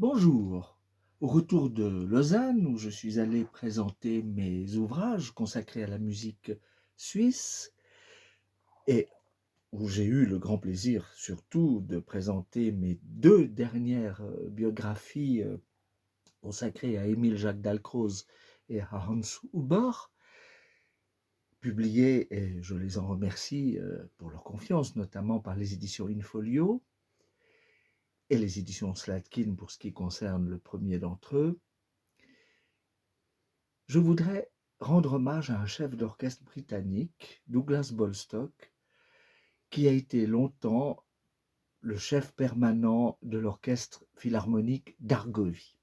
Bonjour. Au retour de Lausanne, où je suis allé présenter mes ouvrages consacrés à la musique suisse et où j'ai eu le grand plaisir surtout de présenter mes deux dernières biographies consacrées à Émile Jacques Dalcroze et à Hans Huber, publiées, et je les en remercie pour leur confiance, notamment par les éditions InFolio et les éditions Slatkin pour ce qui concerne le premier d'entre eux. Je voudrais rendre hommage à un chef d'orchestre britannique, Douglas Bolstock, qui a été longtemps le chef permanent de l'orchestre philharmonique d'Argovie.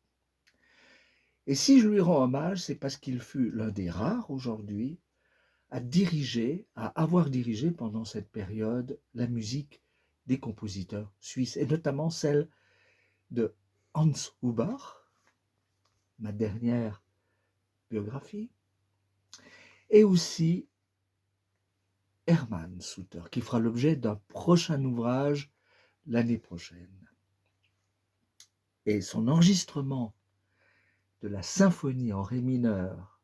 Et si je lui rends hommage, c'est parce qu'il fut l'un des rares aujourd'hui à avoir dirigé pendant cette période la musique des compositeurs suisses, et notamment celle de Hans Huber, ma dernière biographie, et aussi Hermann Suter, qui fera l'objet d'un prochain ouvrage l'année prochaine. Et son enregistrement de la symphonie en ré mineur,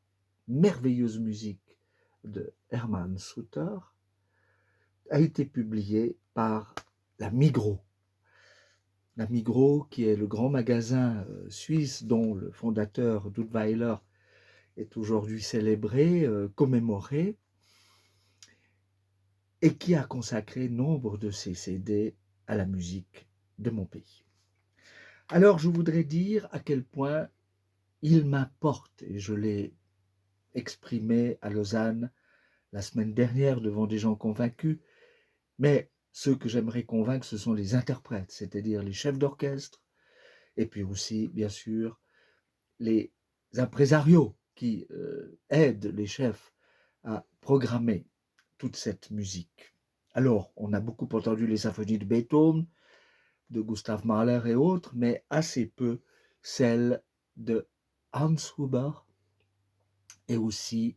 merveilleuse musique de Hermann Suter, a été publié par la Migros. La Migros, qui est le grand magasin suisse dont le fondateur Duttweiler est aujourd'hui célébré, commémoré, et qui a consacré nombre de ses CD à la musique de mon pays. Alors je voudrais dire à quel point il m'importe, et je l'ai exprimé à Lausanne la semaine dernière devant des gens convaincus, mais ceux que j'aimerais convaincre, ce sont les interprètes, c'est-à-dire les chefs d'orchestre, et puis aussi, bien sûr, les impresarios qui aident les chefs à programmer toute cette musique. Alors, on a beaucoup entendu les symphonies de Beethoven, de Gustav Mahler et autres, mais assez peu celles de Hans Huber et aussi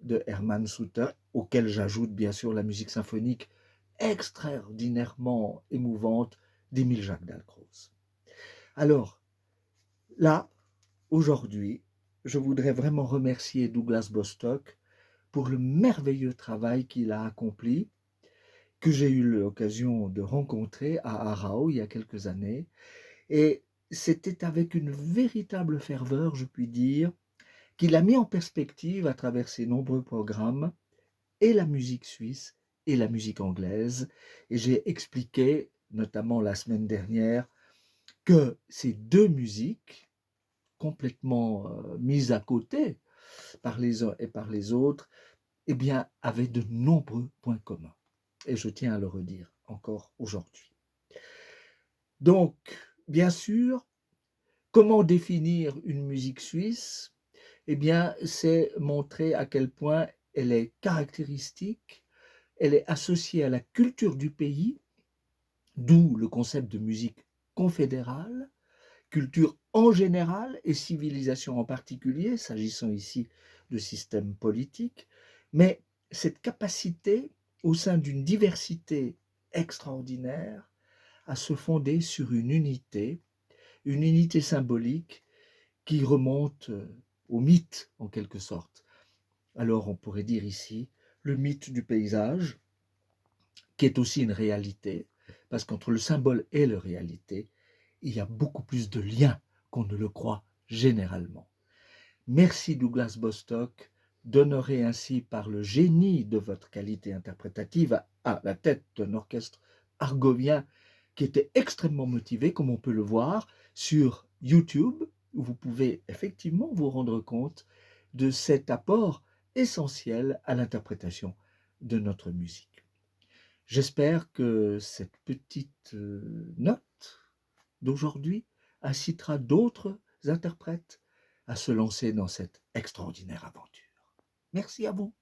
de Hermann Suter, auquel j'ajoute bien sûr la musique symphonique extraordinairement émouvante d'Émile Jacques Dalcroze. Alors, là, aujourd'hui, je voudrais vraiment remercier Douglas Bostock pour le merveilleux travail qu'il a accompli, que j'ai eu l'occasion de rencontrer à Aarau il y a quelques années. Et c'était avec une véritable ferveur, je puis dire, qu'il a mis en perspective, à travers ses nombreux programmes, et la musique suisse et la musique anglaise. Et j'ai expliqué, notamment la semaine dernière, que ces deux musiques, complètement mises à côté par les uns et par les autres, eh bien, avaient de nombreux points communs. Et je tiens à le redire encore aujourd'hui. Donc, bien sûr, comment définir une musique suisse? Eh bien, c'est montrer à quel point elle est caractéristique, elle est associée à la culture du pays, d'où le concept de musique confédérale, culture en général et civilisation en particulier, s'agissant ici de système politique, mais cette capacité, au sein d'une diversité extraordinaire, à se fonder sur une unité symbolique qui remonte au mythe en quelque sorte. Alors on pourrait dire ici le mythe du paysage, qui est aussi une réalité, parce qu'entre le symbole et la réalité, il y a beaucoup plus de liens qu'on ne le croit généralement. Merci Douglas Bostock d'honorer ainsi par le génie de votre qualité interprétative à la tête d'un orchestre argovien qui était extrêmement motivé, comme on peut le voir sur YouTube, où vous pouvez effectivement vous rendre compte de cet apport essentiel à l'interprétation de notre musique. J'espère que cette petite note d'aujourd'hui incitera d'autres interprètes à se lancer dans cette extraordinaire aventure. Merci à vous.